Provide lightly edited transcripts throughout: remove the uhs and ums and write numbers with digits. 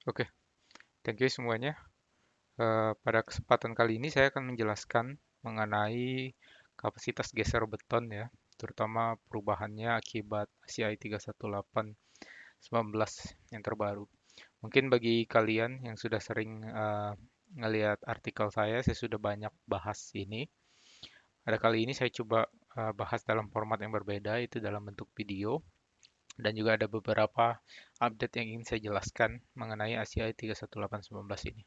Oke, thank you semuanya. Pada kesempatan kali ini saya akan menjelaskan mengenai kapasitas geser beton ya, terutama perubahannya akibat CI 318/19 yang terbaru. Mungkin bagi kalian yang sudah sering ngelihat artikel saya sudah banyak bahas ini. Pada kali ini saya coba bahas dalam format yang berbeda, itu dalam bentuk video. Dan juga ada beberapa update yang ingin saya jelaskan mengenai ACI 318/19 ini.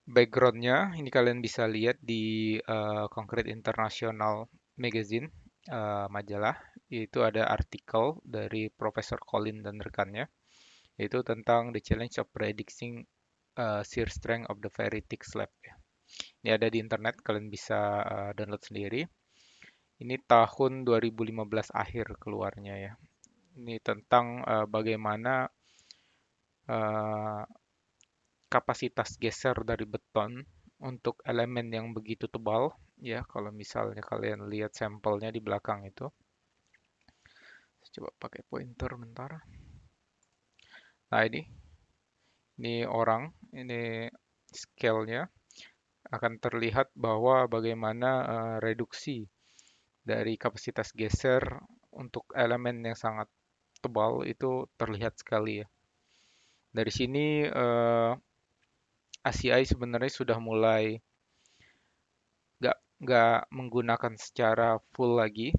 Backgroundnya ini kalian bisa lihat di Concrete International Magazine, majalah. Itu ada artikel dari Profesor Colin dan rekannya, yaitu tentang the challenge of predicting shear strength of the very thick slab. Ini ada di internet, kalian bisa download sendiri. Ini tahun 2015 akhir keluarnya ya. Ini tentang bagaimana eh, kapasitas geser dari beton untuk elemen yang begitu tebal ya. Kalau misalnya kalian lihat sampelnya di belakang itu, coba pakai pointer bentar. Nah, ini orang, ini scale-nya akan terlihat bahwa bagaimana reduksi dari kapasitas geser untuk elemen yang sangat tebal itu terlihat sekali ya. Dari sini ACI sebenarnya sudah mulai nggak menggunakan secara full lagi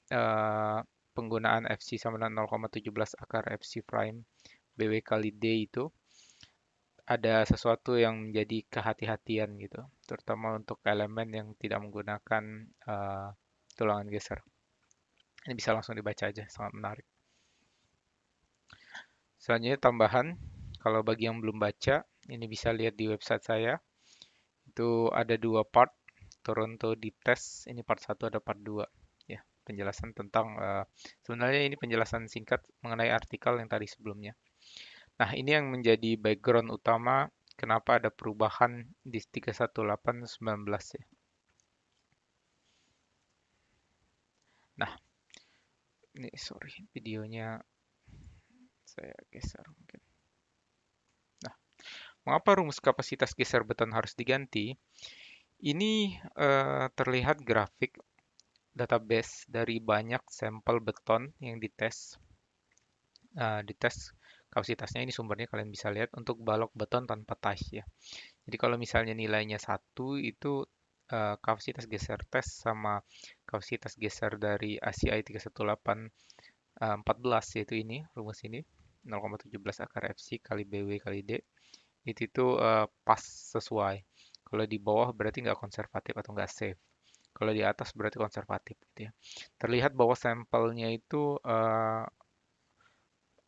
eh, penggunaan FC sama dengan 0,17 akar FC prime BW kali D itu. Ada sesuatu yang menjadi kehati-hatian gitu, terutama untuk elemen yang tidak menggunakan tulangan geser. Ini bisa langsung dibaca aja, sangat menarik. Selanjutnya tambahan, kalau bagi yang belum baca, ini bisa lihat di website saya. Itu ada dua part, Toronto Deep Test. Ini part satu, ada part 2. Ya, penjelasan tentang sebenarnya ini penjelasan singkat mengenai artikel yang tadi sebelumnya. Nah, ini yang menjadi background utama kenapa ada perubahan di 318/19 ya. Nah, ini sorry, videonya saya geser mungkin. Nah, mengapa rumus kapasitas geser beton harus diganti? Ini terlihat grafik database dari banyak sampel beton yang dites. Dites kapasitasnya, ini sumbernya kalian bisa lihat untuk balok beton tanpa ties ya. Jadi kalau misalnya nilainya satu itu kapasitas geser tes sama kapasitas geser dari ACI 318/14, yaitu ini rumus ini 0,17 akar FC kali BW kali D itu pas sesuai. Kalau di bawah berarti nggak konservatif atau nggak safe. Kalau di atas berarti konservatif gitu ya. Terlihat bahwa sampelnya itu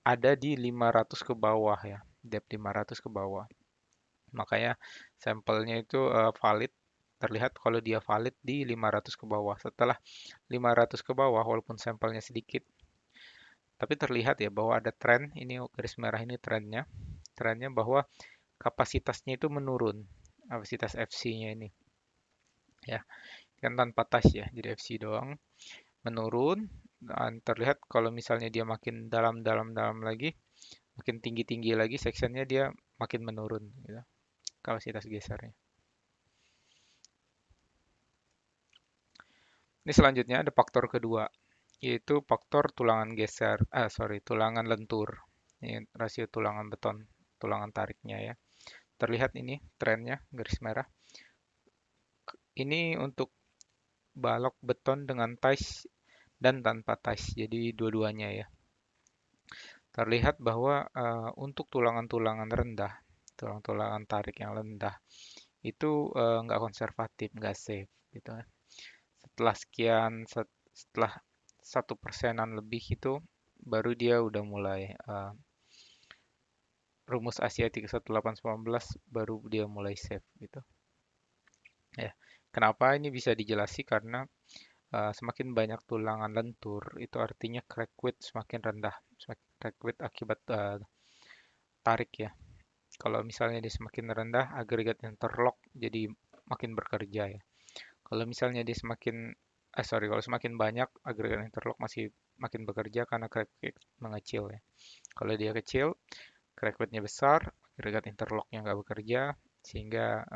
ada di 500 ke bawah ya, depth 500 ke bawah. Makanya sampelnya itu valid, terlihat kalau dia valid di 500 ke bawah. Setelah 500 ke bawah, walaupun sampelnya sedikit, tapi terlihat ya bahwa ada tren, ini garis merah ini trennya. Trennya bahwa kapasitasnya itu menurun, kapasitas FC-nya ini. Ya, kan tanpa touch ya, jadi FC doang. Menurun, dan terlihat kalau misalnya dia makin dalam lagi, makin tinggi-tinggi lagi sectionnya, dia makin menurun gitu, kapasitas gesernya. Ini selanjutnya ada faktor kedua, yaitu faktor tulangan geser, tulangan lentur. Ini rasio tulangan beton, tulangan tariknya ya. Terlihat ini trennya garis merah. Ini untuk balok beton dengan ties dan tanpa ties, jadi dua-duanya ya. Terlihat bahwa untuk tulangan-tulangan rendah, tulang-tulangan tarik yang rendah, itu nggak konservatif, nggak safe gitu kan. Setelah setelah 1%-an lebih itu, baru dia udah mulai rumus Asia 318/19 baru dia mulai safe gitu. Ya, kenapa ini bisa dijelasi? Karena semakin banyak tulangan lentur, itu artinya crack width semakin rendah. Crack width akibat tarik ya. Kalau misalnya dia semakin rendah, agregat interlock jadi makin bekerja ya. Kalau misalnya dia semakin sorry, kalau semakin banyak agregat interlock masih makin bekerja karena crack width mengecil ya. Kalau dia kecil, crack width-nya besar, agregat interlocknya nggak bekerja, sehingga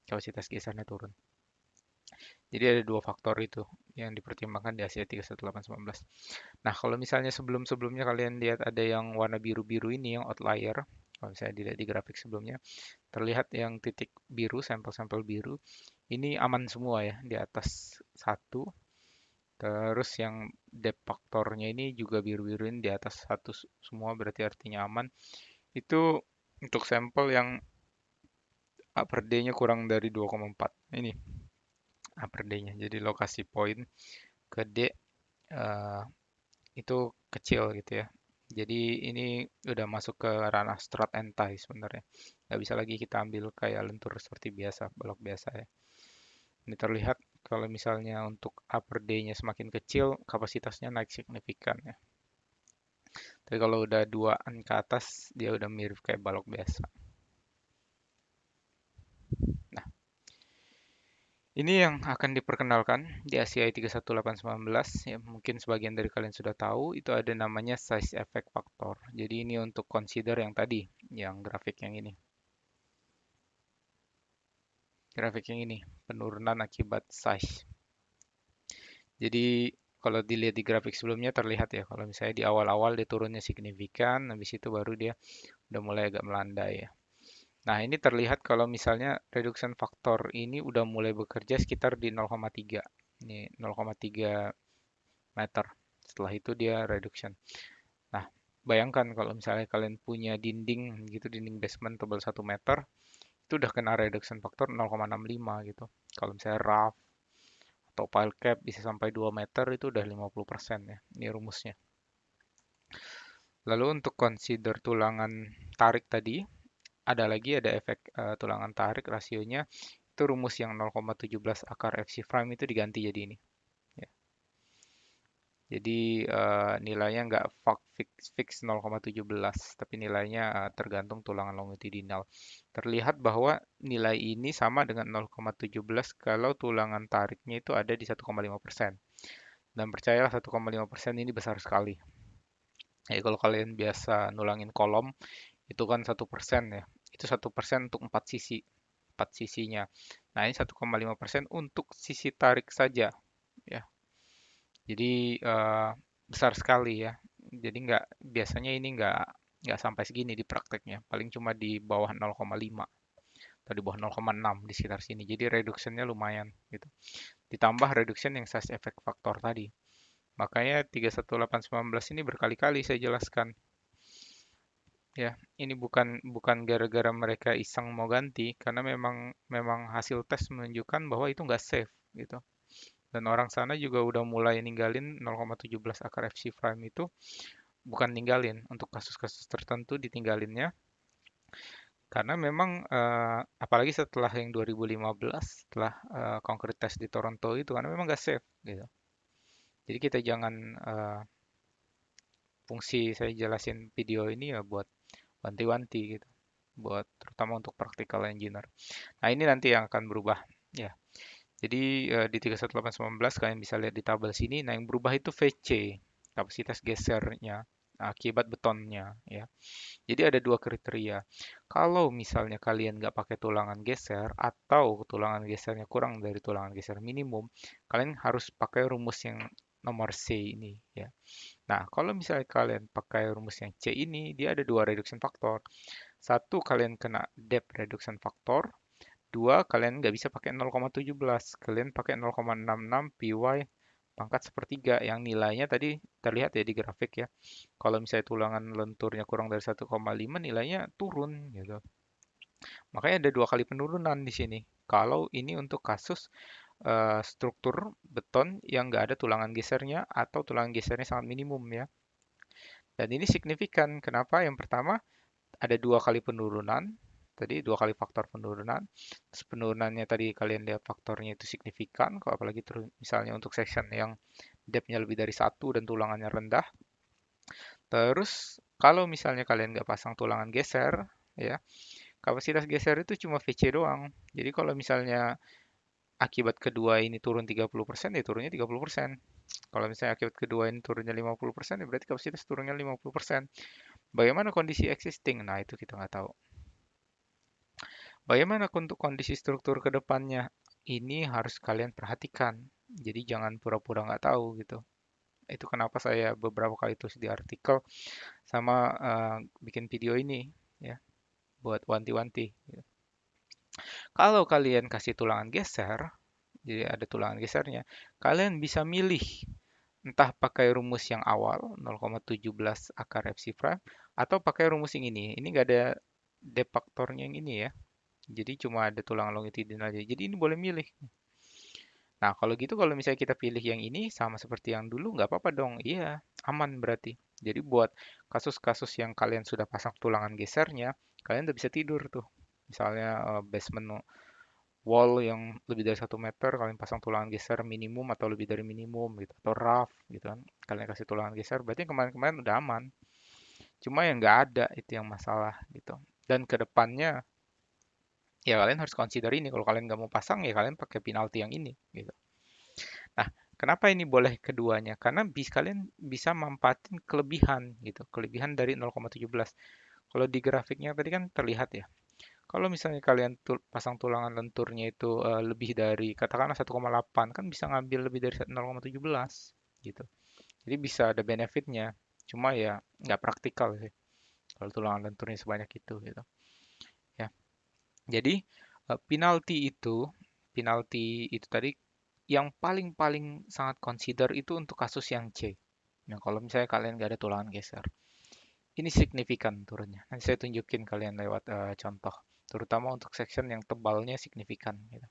kapasitas gesernya turun. Jadi ada dua faktor itu yang dipertimbangkan di ASIA 31819. Nah, kalau misalnya sebelum-sebelumnya kalian lihat ada yang warna biru-biru ini yang outlier, kalau misalnya dilihat di grafik sebelumnya, terlihat yang titik biru, sampel-sampel biru, ini aman semua ya, di atas satu. Terus yang depth faktornya ini juga biru-biruin di atas satu semua, berarti artinya aman. Itu untuk sampel yang upper D-nya kurang dari 2,4. Ini upper D-nya. Jadi lokasi point ke D eh, itu kecil gitu ya. Jadi ini udah masuk ke ranah strut and tie sebenarnya. Nggak bisa lagi kita ambil kayak lentur seperti biasa, balok biasa ya. Ini terlihat kalau misalnya untuk upper D-nya semakin kecil, kapasitasnya naik signifikan ya. Tapi kalau udah duaan ke atas, dia udah mirip kayak balok biasa. Nah, ini yang akan diperkenalkan di ASIA 31819. Ya, mungkin sebagian dari kalian sudah tahu, itu ada namanya size effect factor. Jadi ini untuk consider yang tadi, yang grafik yang ini. Grafik yang ini, penurunan akibat size. Jadi kalau dilihat di grafik sebelumnya terlihat ya, kalau misalnya di awal-awal dia turunnya signifikan, habis itu baru dia udah mulai agak melandai ya. Nah, ini terlihat kalau misalnya reduction factor ini udah mulai bekerja sekitar di 0,3. Ini 0,3 meter. Setelah itu dia reduction. Nah, bayangkan kalau misalnya kalian punya dinding gitu, dinding basement tebal 1 meter, itu udah kena reduction factor 0,65 gitu. Kalau misalnya rough atau pile cap bisa sampai 2 meter itu udah 50% ya. Ini rumusnya. Lalu untuk consider tulangan tarik tadi, ada efek tulangan tarik rasionya itu rumus yang 0,17 akar FC prime itu diganti jadi ini. Ya. Jadi nilainya nggak fix 0,17, tapi nilainya tergantung tulangan longitudinal. Terlihat bahwa nilai ini sama dengan 0,17 kalau tulangan tariknya itu ada di 1,5%. Dan percayalah 1,5% ini besar sekali. Ya, kalau kalian biasa nulangin kolom, itu kan 1% ya. Itu 1% untuk 4 sisi, 4 sisinya. Nah, ini 1,5% untuk sisi tarik saja ya. Jadi besar sekali ya. Jadi nggak biasanya ini nggak sampai segini di prakteknya. Paling cuma di bawah 0,5 atau di bawah 0,6 di sekitar sini. Jadi reductionnya lumayan gitu. Ditambah reduction yang size effect factor tadi. Makanya 31819 ini berkali-kali saya jelaskan. Ya, ini bukan bukan gara-gara mereka iseng mau ganti, karena memang memang hasil tes menunjukkan bahwa itu nggak safe gitu. Dan orang sana juga udah mulai ninggalin 0,17 akar FC prime itu, bukan ninggalin, untuk kasus-kasus tertentu ditinggalinnya. Karena memang apalagi setelah yang 2015, setelah concrete test di Toronto itu, karena memang nggak safe gitu. Jadi kita jangan fungsi saya jelasin video ini ya buat wanti-wanti gitu, buat terutama untuk practical engineer. Nah, ini nanti yang akan berubah ya. Jadi di 31819 kalian bisa lihat di tabel sini. Nah, yang berubah itu VC, kapasitas gesernya akibat betonnya ya. Jadi ada dua kriteria. Kalau misalnya kalian nggak pakai tulangan geser atau tulangan gesernya kurang dari tulangan geser minimum, kalian harus pakai rumus yang nomor C ini ya. Nah, kalau misalnya kalian pakai rumus yang C ini, dia ada dua reduction factor. Satu, kalian kena depth reduction factor. Dua, kalian nggak bisa pakai 0,17. Kalian pakai 0,66 PY pangkat sepertiga yang nilainya tadi terlihat ya di grafik ya. Kalau misalnya tulangan lenturnya kurang dari 1,5 nilainya turun gitu. Makanya ada dua kali penurunan di sini. Kalau ini untuk kasus struktur beton yang nggak ada tulangan gesernya atau tulangan gesernya sangat minimum ya. Dan ini signifikan. Kenapa? Yang pertama, ada dua kali penurunan. Tadi dua kali faktor penurunan. Terus penurunannya tadi kalian lihat faktornya itu signifikan. Kalau apalagi misalnya untuk section yang depth-nya lebih dari satu dan tulangannya rendah. Terus kalau misalnya kalian nggak pasang tulangan geser, ya kapasitas geser itu cuma VC doang. Jadi kalau misalnya akibat kedua ini turun 30%, ya turunnya 30%. Kalau misalnya akibat kedua ini turunnya 50%, ya berarti kapasitas turunnya 50%. Bagaimana kondisi existing? Nah, itu kita nggak tahu. Bagaimana untuk kondisi struktur ke depannya? Ini harus kalian perhatikan. Jadi jangan pura-pura nggak tahu gitu. Itu kenapa saya beberapa kali tulis di artikel sama bikin video ini ya, buat wanti-wanti. Kalau kalian kasih tulangan geser, jadi ada tulangan gesernya, kalian bisa milih entah pakai rumus yang awal 0,17 akar fc prime atau pakai rumus yang ini. Ini nggak ada defaktornya yang ini ya. Jadi cuma ada tulangan longitudinal aja. Jadi ini boleh milih. Nah, kalau gitu kalau misalnya kita pilih yang ini sama seperti yang dulu nggak apa-apa dong. Iya, aman berarti. Jadi buat kasus-kasus yang kalian sudah pasang tulangan gesernya, kalian udah bisa tidur tuh. Misalnya basement wall yang lebih dari 1 meter, kalian pasang tulangan geser minimum atau lebih dari minimum gitu. Atau rough gitu kan. Kalian kasih tulangan geser, berarti kemarin-kemarin udah aman. Cuma yang nggak ada itu yang masalah gitu. Dan ke depannya ya kalian harus consider ini. Kalau kalian nggak mau pasang ya kalian pakai penalti yang ini gitu. Nah, kenapa ini boleh keduanya? Karena kalian bisa manfaatin kelebihan gitu, kelebihan dari 0,17. Kalau di grafiknya tadi kan terlihat ya. Kalau misalnya kalian pasang tulangan lenturnya itu lebih dari katakanlah 1,8 kan bisa ngambil lebih dari 0,17 gitu. Jadi bisa ada benefitnya. Cuma ya nggak praktikal sih kalau tulangan lenturnya sebanyak itu gitu. Ya. Jadi penalti itu tadi yang paling-paling sangat consider itu untuk kasus yang C. Nah, kalau misalnya kalian nggak ada tulangan geser, ini signifikan turunnya. Nanti saya tunjukin kalian lewat contoh, terutama untuk section yang tebalnya signifikan. Gitu.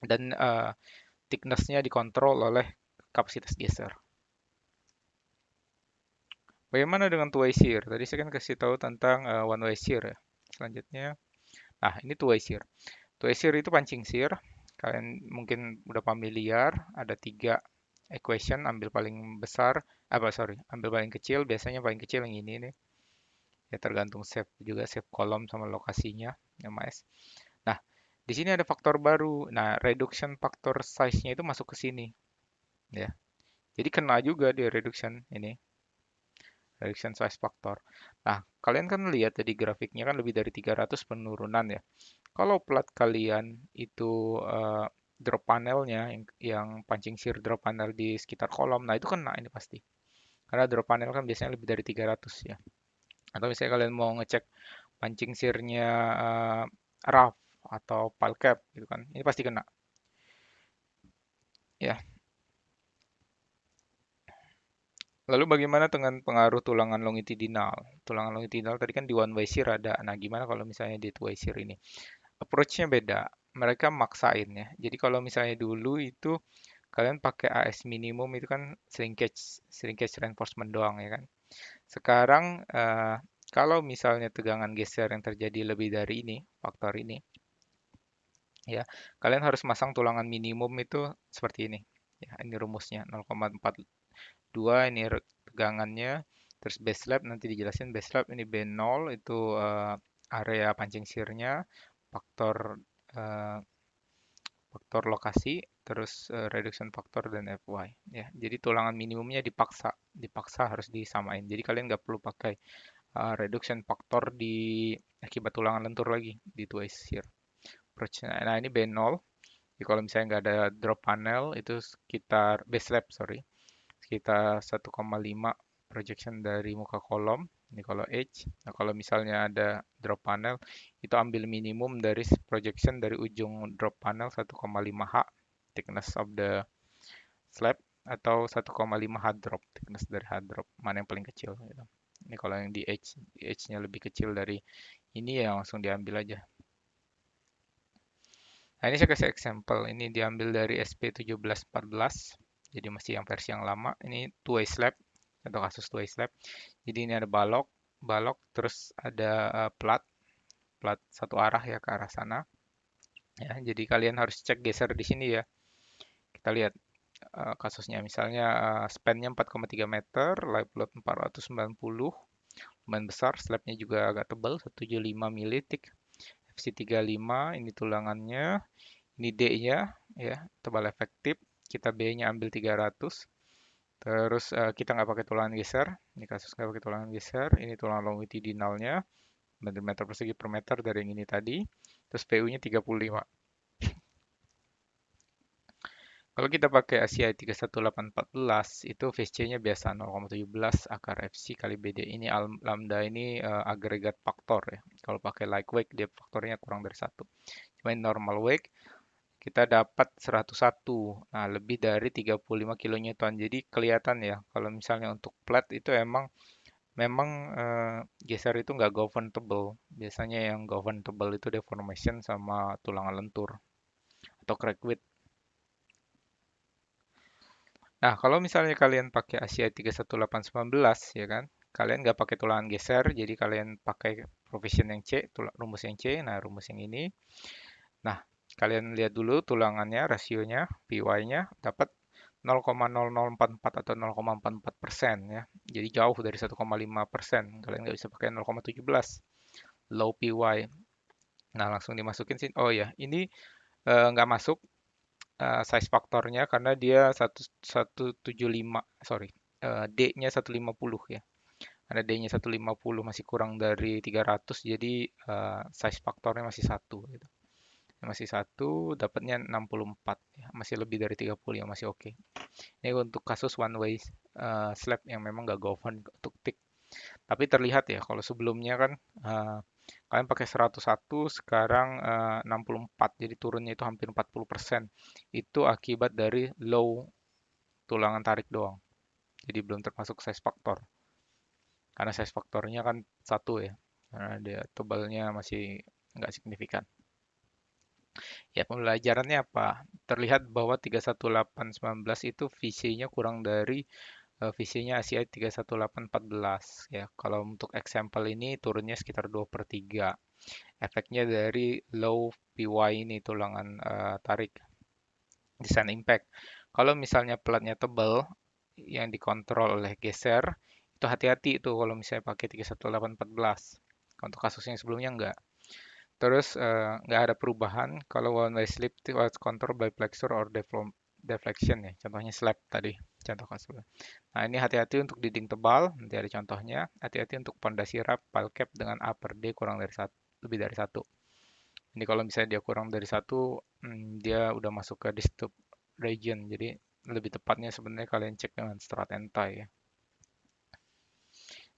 Dan thickness-nya dikontrol oleh kapasitas geser. Bagaimana dengan two-way shear? Tadi saya kan kasih tahu tentang one-way shear ya. Selanjutnya, nah ini two-way shear. Two-way shear itu pancing shear. Kalian mungkin udah familiar, ada 3 equation, ambil paling besar, sorry, ambil paling kecil, biasanya paling kecil yang ini nih. Ya tergantung shape juga, shape kolom sama lokasinya, ya Mas. Nah, di sini ada faktor baru. Nah, reduction factor size-nya itu masuk ke sini, ya. Jadi kena juga di reduction ini, reduction size factor. Nah, kalian kan lihat tadi grafiknya kan lebih dari 300 penurunan ya. Kalau plat kalian itu drop panelnya yang pancing shear drop panel di sekitar kolom, nah itu kena ini pasti. Karena drop panel kan biasanya lebih dari 300 ya. Atau misalnya kalian mau ngecek pancing shear-nya rough atau pile cap gitu kan. Ini pasti kena. Ya. Lalu bagaimana dengan pengaruh tulangan longitudinal? Tulangan longitudinal tadi kan di one way shear ada. Nah, gimana kalau misalnya di two way shear ini? Approach-nya beda. Mereka maksain ya. Jadi kalau misalnya dulu itu kalian pakai AS minimum itu kan shrinkage reinforcement doang ya kan. Sekarang kalau misalnya tegangan geser yang terjadi lebih dari ini, faktor ini, ya kalian harus masang tulangan minimum itu seperti ini. Ya, ini rumusnya 0,42 ini tegangannya, terus base slab nanti dijelasin base slab ini B0 itu area pancing shear-nya, faktor eh, faktor lokasi, terus reduction factor dan Fy. Ya, jadi tulangan minimumnya dipaksa harus disamain. Jadi kalian nggak perlu pakai reduction factor di akibat tulangan lentur lagi di two shear. Nah ini B0. Jadi kalau misalnya nggak ada drop panel itu sekitar base slab sorry, sekitar 1,5 projection dari muka kolom. Ini kalau edge. Nah, kalau misalnya ada drop panel, itu ambil minimum dari projection dari ujung drop panel 1,5 H thickness of the slab atau 1,5 H drop thickness dari H drop. Mana yang paling kecil gitu. Ini kalau yang di edge-nya lebih kecil dari ini ya langsung diambil aja. Nah, ini saya kasih example. Ini diambil dari SP1714. Jadi masih yang versi yang lama. Ini two-way slab atau kasus two-way slab. Jadi ini ada balok, balok terus ada plat, plat satu arah ya ke arah sana. Ya, jadi kalian harus cek geser di sini ya. Kita lihat kasusnya. Misalnya span-nya 4,3 meter, live load 490, lumayan besar, slabnya juga agak tebal, 175 mili, FC 35, ini tulangannya. Ini D-nya, ya, tebal efektif. Kita B-nya ambil 300. Terus kita nggak pakai tulangan geser. Ini kasus nggak pakai tulangan geser. Ini tulangan longitudinalnya, meter persegi per meter dari yang ini tadi. Terus PU-nya 35. Kalau kita pakai ACI 31814, itu VC-nya biasa 0,17 akar FC kali BD. Ini lambda ini agregat faktor ya. Kalau pakai like wake, dia faktornya kurang dari satu. Cuma ini normal wake, kita dapat 101. Nah, lebih dari 35 kilonewton. Jadi kelihatan ya, kalau misalnya untuk flat itu memang geser itu nggak governable. Biasanya yang governable itu deformation sama tulangan lentur atau crack width. Nah, kalau misalnya kalian pakai ASIA 31819 ya kan, kalian nggak pakai tulangan geser, jadi kalian pakai profession yang C, rumus yang C, nah rumus yang ini. Nah, kalian lihat dulu tulangannya, rasionya, PY-nya dapat 0,0044 atau 0,44% ya. Jadi jauh dari 1,5%. Kalian nggak bisa pakai 0,17 low PY. Nah, langsung dimasukin sih. Oh ya, ini nggak masuk size faktornya karena dia 175, sorry, D-nya 150 ya. Karena D-nya 150 masih kurang dari 300, jadi size faktornya masih satu gitu. Masih satu, dapatnya 64 ya. Masih lebih dari 30 ya, masih oke. Ini untuk kasus one way slab yang memang nggak govern untuk tick. Tapi terlihat ya kalau sebelumnya kan kalian pakai 101, sekarang 64, jadi turunnya itu hampir 40%. Itu akibat dari low tulangan tarik doang. Jadi belum termasuk size faktor. Karena size faktornya kan satu ya. Karena dia tebalnya masih nggak signifikan. Ya, pembelajarannya apa? Terlihat bahwa 31819 itu VC-nya kurang dari visinya ASIA 31814 ya. Kalau untuk example ini turunnya sekitar 2/3. Efeknya dari low PY ini tulangan tarik design impact. Kalau misalnya platnya tebal yang dikontrol oleh geser, itu hati-hati itu kalau misalnya pakai 31814. Untuk kasus yang sebelumnya enggak. Terus nggak ada perubahan kalau one way slip itu was controlled by flexor or deflection ya. Contohnya slab tadi, contoh kasusnya. Nah, ini hati-hati untuk dinding tebal, nanti ada contohnya. Hati-hati untuk pondasi rap pile cap dengan upper D kurang dari satu, lebih dari satu. Ini kalau misalnya dia kurang dari satu, dia udah masuk ke disturb region. Jadi lebih tepatnya sebenarnya kalian cek dengan strat and tie ya.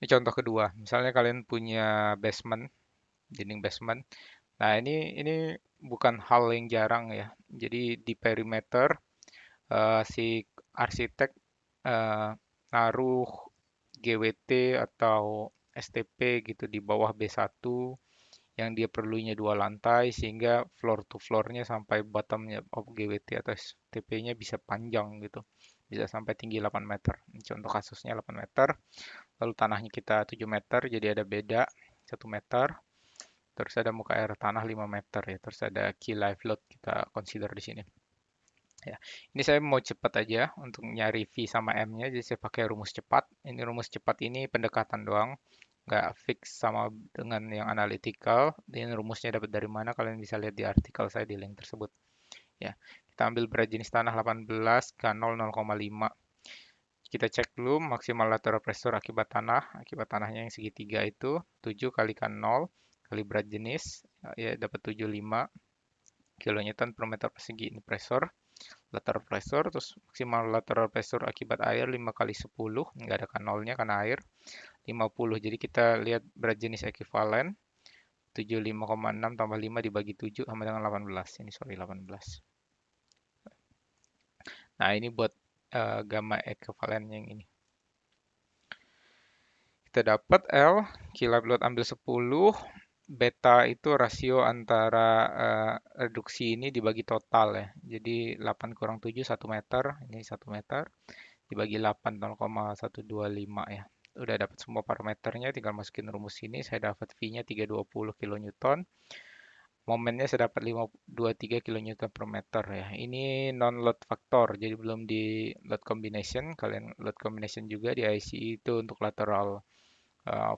Ini contoh kedua, misalnya kalian punya basement, dinding basement. Nah, ini bukan hal yang jarang ya. Jadi di perimeter si arsitek eh, naruh GWT atau STP gitu di bawah B1 yang dia perlunya 2 lantai sehingga floor to floornya sampai bottomnya of GWT atau STP-nya bisa panjang gitu. Bisa sampai tinggi 8 meter. Contoh kasusnya 8 meter. Lalu tanahnya kita 7 meter jadi ada beda 1 meter. Terus ada muka air tanah 5 meter ya. Terus ada key live load kita consider di sini. Ya, ini saya mau cepat aja untuk nyari V sama M-nya, jadi saya pakai rumus cepat. Ini rumus cepat ini pendekatan doang, nggak fix sama dengan yang analytical. Dan rumusnya dapat dari mana? Kalian bisa lihat di artikel saya di link tersebut. Ya, kita ambil berat jenis tanah 18 K0 0,5. Kita cek dulu maksimal lateral pressure akibat tanah. Akibat tanahnya yang segitiga itu 7 kali K0 kali berat jenis, ya dapat 75 kilonewton per meter persegi. Ini pressure, lateral pressure, terus maksimal lateral pressure akibat air 5 kali 10, nggak ada kanalnya karena air, 50. Jadi kita lihat berat jenis ekuivalen, 75,6 tambah 5 dibagi 7 sama dengan 18. Ini sorry 18. Nah, ini buat gamma ekuivalen yang ini. Kita dapat L, kilap load ambil 10, beta itu rasio antara reduksi ini dibagi total ya. Jadi 8 kurang 7, 1 meter. Ini 1 meter. Dibagi 8, 0,125 ya. Udah dapat semua parameternya, tinggal masukin rumus ini. Saya dapat V-nya 320 kN. Momennya saya dapat 523 kN per meter ya. Ini non load faktor, jadi belum di load combination. Kalian load combination juga di ICE itu untuk lateral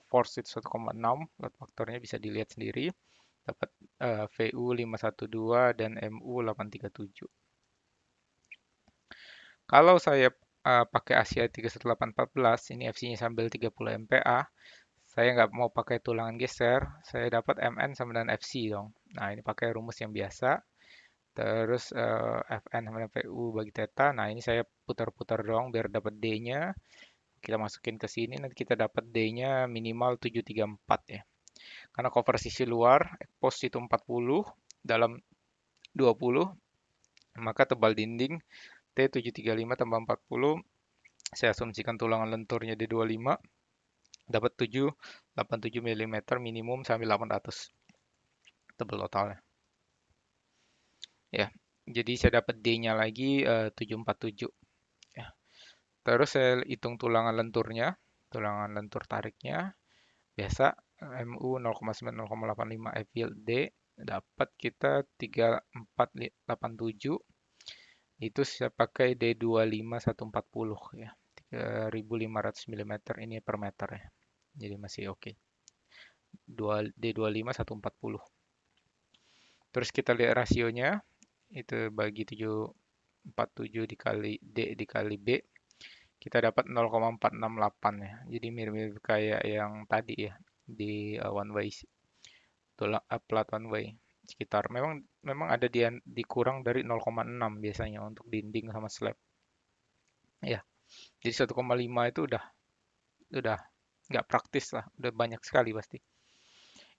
force itu 1,6, load faktornya bisa dilihat sendiri. dapat VU 512 dan MU 837. Kalau saya pakai Asia 31814, ini FC-nya sambil 30 MPa, saya nggak mau pakai tulangan geser, saya dapat MN sama dengan FC dong. Nah, ini pakai rumus yang biasa. Terus Fn sama dengan VU bagi theta. Nah, ini saya putar-putar doang biar dapat D-nya. Kita masukin ke sini, nanti kita dapat D-nya minimal 734 ya. Karena cover sisi luar, pos itu 40, dalam 20, maka tebal dinding T735 tambah 40, saya asumsikan tulangan lenturnya D25, dapat 787 mm minimum sampai 800 tebal totalnya. Ya, jadi saya dapat D-nya lagi 747. Ya. Terus saya hitung tulangan lenturnya, tulangan lentur tariknya, biasa MU 0,9 0,85 Fyield D, dapat kita 3487. Itu saya pakai D25140 ya. 3500 mm ini per meter ya. Jadi masih oke. D25140. Terus kita lihat rasionya, itu bagi 747 dikali D dikali B, kita dapat 0,468 ya. Jadi mirip-mirip kayak yang tadi ya di one way, plat one way. Sekitar memang memang ada dikurang dari 0,6 biasanya untuk dinding sama slab. Ya, jadi 1,5 itu udah nggak praktis lah, udah banyak sekali pasti.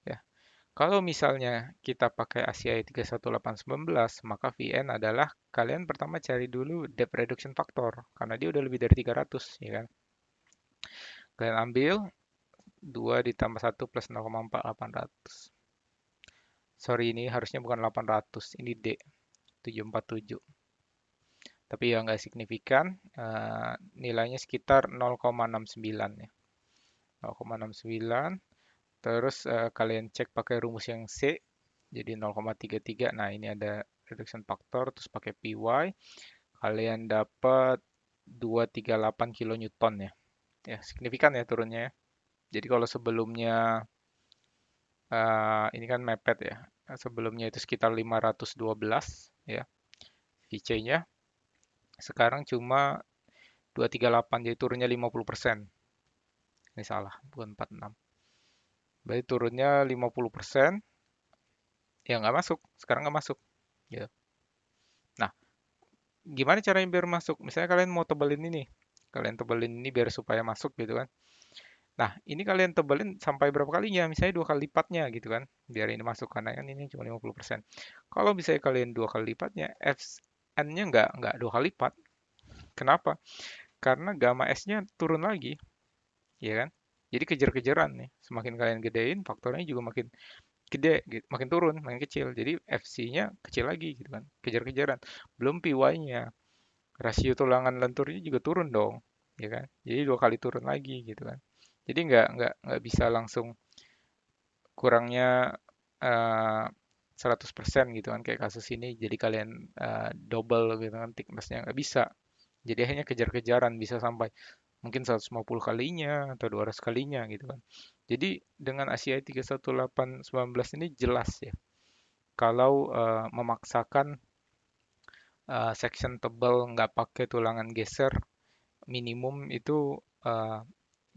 Ya, kalau misalnya kita pakai ASIA 31819, maka VN adalah kalian pertama cari dulu depth reduction factor karena dia udah lebih dari 300 ya kan. Kalian ambil 2 ditambah 1 plus 0,4 800. Sorry, ini harusnya bukan 800, ini D 747. Tapi ya nggak signifikan, nilainya sekitar 0,69 ya. 0,69. Terus kalian cek pakai rumus yang C, jadi 0,33. Nah, ini ada reduction factor, terus pakai PY, kalian dapat 238 kilonewton ya. Ya, signifikan ya turunnya ya. Jadi kalau sebelumnya ini kan mepet ya. Sebelumnya itu sekitar 512 ya VC-nya. Sekarang cuma 238, jadi turunnya 50%. Ini salah, bukan 46. Berarti turunnya 50%, ya nggak masuk. Sekarang nggak masuk. Ya. Nah, gimana caranya biar masuk? Misalnya kalian mau tebelin ini. Kalian tebelin ini biar supaya masuk gitu kan. Nah, ini kalian tebelin sampai berapa kalinya? Misalnya 2 kali lipatnya gitu kan. Biar ini masuk karena kan ini cuma 50%. Kalau misalnya kalian 2 kali lipatnya, Fn-nya nggak 2 kali lipat. Kenapa? Karena gamma S-nya turun lagi, ya kan? Jadi kejar-kejaran nih. Semakin kalian gedein, faktornya juga makin gede, gitu. Makin turun, makin kecil. Jadi FC-nya kecil lagi gitu kan. Kejar-kejaran. Belum PY-nya. Rasio tulangan lenturnya juga turun dong, ya kan? Jadi 2 kali turun lagi gitu kan. Jadi nggak bisa langsung kurangnya 100% gitu kan kayak kasus ini. Jadi kalian double gitu kan thickness-nya nggak bisa. Jadi hanya kejar-kejaran bisa sampai mungkin 150 kalinya atau 200 kalinya gitu kan. Jadi dengan ACI 31819 ini jelas ya. Kalau memaksakan section tebal nggak pakai tulangan geser minimum itu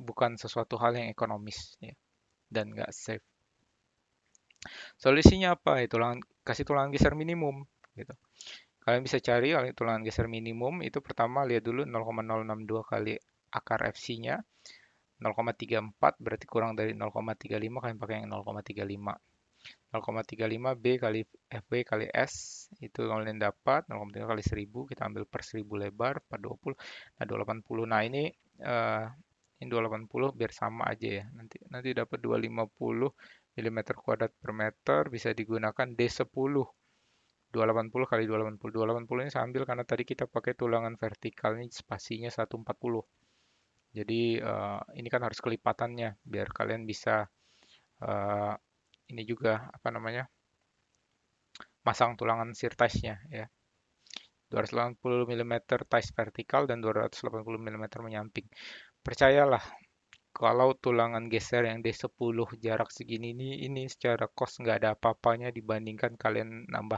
bukan sesuatu hal yang ekonomis ya, dan nggak safe. Solusinya apa? Ya, kasih tulangan geser minimum gitu. Kalian bisa cari tulangan geser minimum itu pertama lihat dulu 0,062 kali akar FC-nya. 0,34 berarti kurang dari 0,35, kalian pakai yang 0,35. 0,35 B kali FB kali S itu kalian dapat 0,3 kali 1000, kita ambil per 1000 lebar per 20. Nah, 280. Nah, ini 280 biar sama aja ya. Nanti dapat 250 mm kuadrat per meter, bisa digunakan D10. 280 kali 280. 280 ini saya ambil karena tadi kita pakai tulangan vertikalnya spasinya 140. Jadi ini kan harus kelipatannya biar kalian bisa eh, ini juga apa namanya, masang tulangan sirtaisnya ya. 280 mm ties vertikal dan 280 mm menyamping. Percayalah, kalau tulangan geser yang D10 jarak segini ini secara cost nggak ada apa-apanya dibandingkan kalian nambah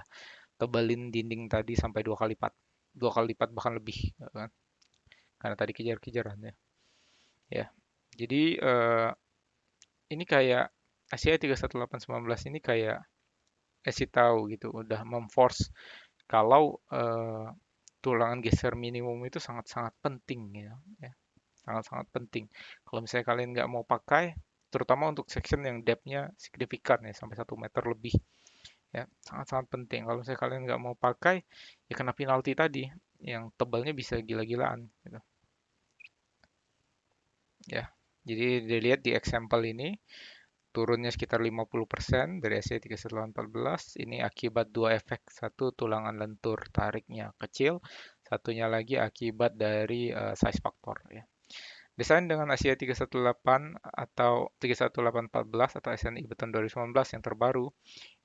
tebelin dinding tadi sampai 2 kali lipat. 2 kali lipat bahkan lebih, ya kan? Karena tadi kejar-kejaran ya. Ya. Jadi ini kayak Asia 31819 ini kayak kasih tahu gitu, udah memforce kalau tulangan geser minimum itu sangat-sangat penting ya, ya. Sangat-sangat penting. Kalau misalnya kalian nggak mau pakai, terutama untuk section yang depth-nya signifikan ya sampai 1 meter lebih, ya sangat-sangat penting. Kalau misalnya kalian nggak mau pakai, ya kena penalti tadi, yang tebalnya bisa gila-gilaan gitu, ya. Jadi dilihat di example ini, turunnya sekitar 50% dari SC 31814. Ini akibat dua efek. Satu, tulangan lentur tariknya kecil. Satunya lagi akibat dari size factor ya. Desain dengan Asia 318 atau 31814 atau SNI Beton 2019 yang terbaru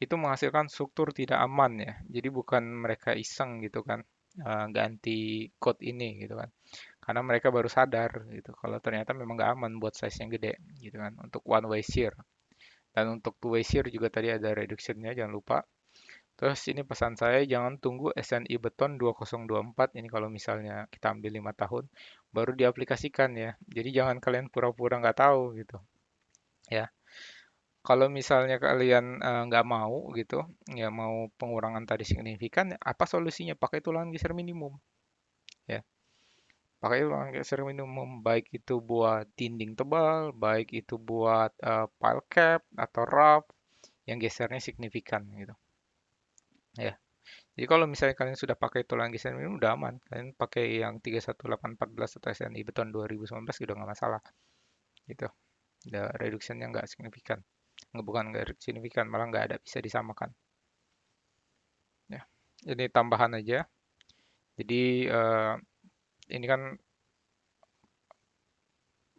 itu menghasilkan struktur tidak aman ya. Jadi bukan mereka iseng gitu kan, ganti code ini gitu kan. Karena mereka baru sadar gitu kalau ternyata memang nggak aman buat size yang gede gitu kan untuk one way shear. Dan untuk two way shear juga tadi ada reduction-nya, jangan lupa. Terus ini pesan saya, jangan tunggu SNI Beton 2024 ini kalau misalnya kita ambil 5 tahun baru diaplikasikan ya. Jadi jangan kalian pura-pura nggak tahu gitu ya. Kalau misalnya kalian nggak mau gitu, ya mau pengurangan tadi signifikan, apa solusinya? Pakai tulangan geser minimum ya. Pakai tulangan geser minimum, baik itu buat dinding tebal, baik itu buat pile cap atau roof yang gesernya signifikan gitu ya. Jadi kalau misalnya kalian sudah pakai tulang geser ini udah aman. Kalian pakai yang 31814 atau SNI Beton 2019 udah nggak masalah gitu. Udah reduction-nya nggak signifikan. Nggak, bukan nggak signifikan, malah nggak ada, bisa disamakan. Ya. Ini tambahan aja. Jadi ini kan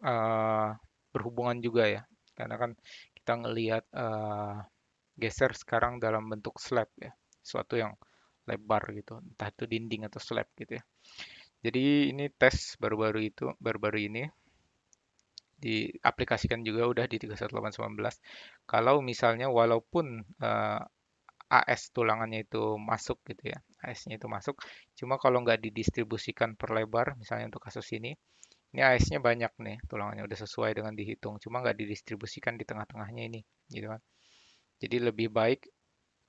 eh, berhubungan juga ya. Karena kan kita ngelihat geser sekarang dalam bentuk slab ya. Suatu yang lebar gitu. Entah itu dinding atau slab gitu ya. Jadi ini tes baru-baru ini diaplikasikan juga udah di 31819. Kalau misalnya walaupun AS tulangannya itu masuk gitu ya, AS-nya itu masuk, cuma kalau nggak didistribusikan per lebar, misalnya untuk kasus ini AS-nya banyak nih, tulangannya udah sesuai dengan dihitung, cuma nggak didistribusikan di tengah-tengahnya ini, gitu kan. Jadi lebih baik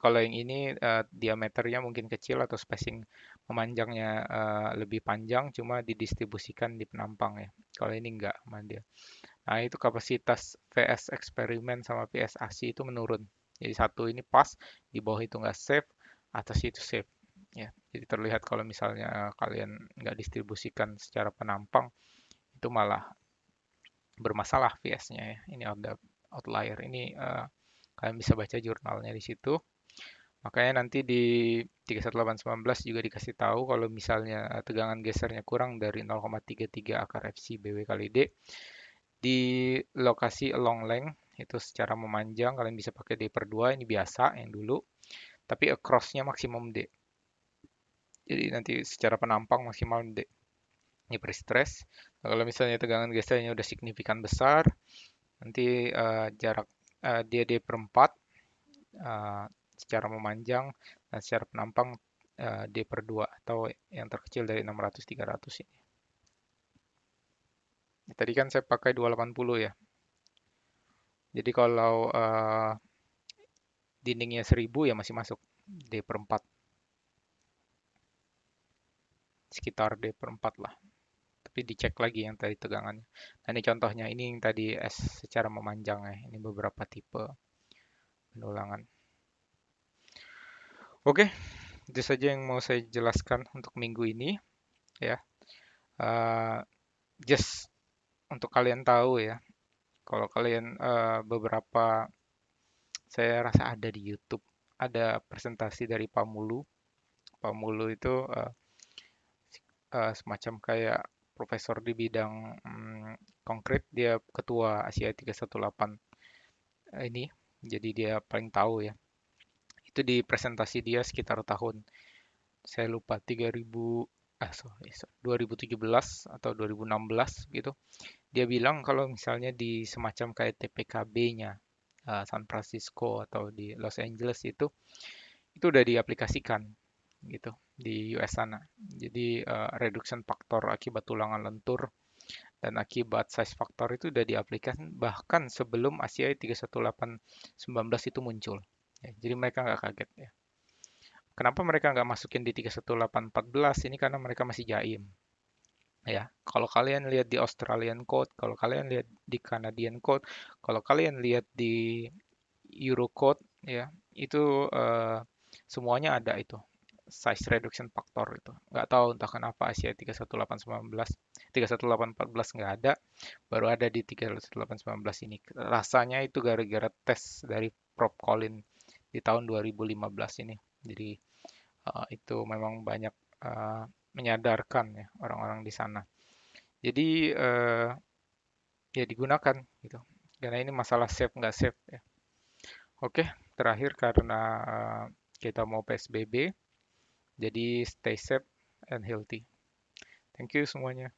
kalau yang ini diameternya mungkin kecil atau spacing memanjangnya lebih panjang, cuma didistribusikan di penampang ya. Kalau ini enggak sama dia. Nah, itu kapasitas VS eksperimen sama VS aksi itu menurun. Jadi satu ini pas, di bawah itu nggak safe, atas itu safe. Ya, jadi terlihat kalau misalnya kalian nggak distribusikan secara penampang, itu malah bermasalah VS-nya ya. Ini outlier. Ini kalian bisa baca jurnalnya di situ. Makanya nanti di 31819 juga dikasih tahu kalau misalnya tegangan gesernya kurang dari 0,33 akar FC BW kali D di lokasi long length itu secara memanjang kalian bisa pakai D per 2 ini biasa yang dulu, tapi across-nya maksimum D. Jadi nanti secara penampang maksimal D. Ini pre-stress. Nah, kalau misalnya tegangan gesernya udah signifikan besar, nanti jarak dia D per 4 eh, secara memanjang dan secara penampang D per 2 atau yang terkecil dari 600 300 ini. Tadi kan saya pakai 280 ya. Jadi kalau dindingnya 1000 ya masih masuk D per 4, sekitar D per 4 lah. Tapi dicek lagi yang tadi tegangannya. Nah ini contohnya, ini yang tadi S secara memanjang ya. Ini beberapa tipe pendulangan. Oke, itu saja yang mau saya jelaskan untuk minggu ini ya. Uh, just untuk kalian tahu ya, kalau kalian beberapa, saya rasa ada di YouTube, ada presentasi dari Pamulu. Pamulu itu semacam kayak profesor di bidang konkret, dia ketua Asia 318 ini, jadi dia paling tahu ya. Itu di presentasi dia sekitar tahun, saya lupa 3000 sorry, 2017 atau 2016 gitu. Dia bilang kalau misalnya di semacam kayak TPKB-nya San Francisco atau di Los Angeles itu udah diaplikasikan gitu di US sana. Jadi reduction faktor akibat tulangan lentur dan akibat size faktor itu udah diaplikasikan bahkan sebelum ASIA 31819 itu muncul. Ya, jadi mereka nggak kaget ya. Kenapa mereka nggak masukin di 31814? Ini karena mereka masih jaim. Ya, kalau kalian lihat di Australian Code, kalau kalian lihat di Canadian Code, kalau kalian lihat di Eurocode, ya itu semuanya ada itu size reduction factor itu. Nggak tahu entah kenapa Asia 31819, 31814 nggak ada, baru ada di 31819 ini. Rasanya itu gara-gara tes dari Prof. Colin di tahun 2015 ini. Jadi itu memang banyak eh, menyadarkan ya orang-orang di sana. Jadi ya digunakan gitu. Karena ini masalah safe nggak safe ya. Oke, terakhir karena kita mau PSBB, jadi stay safe and healthy. Thank you semuanya.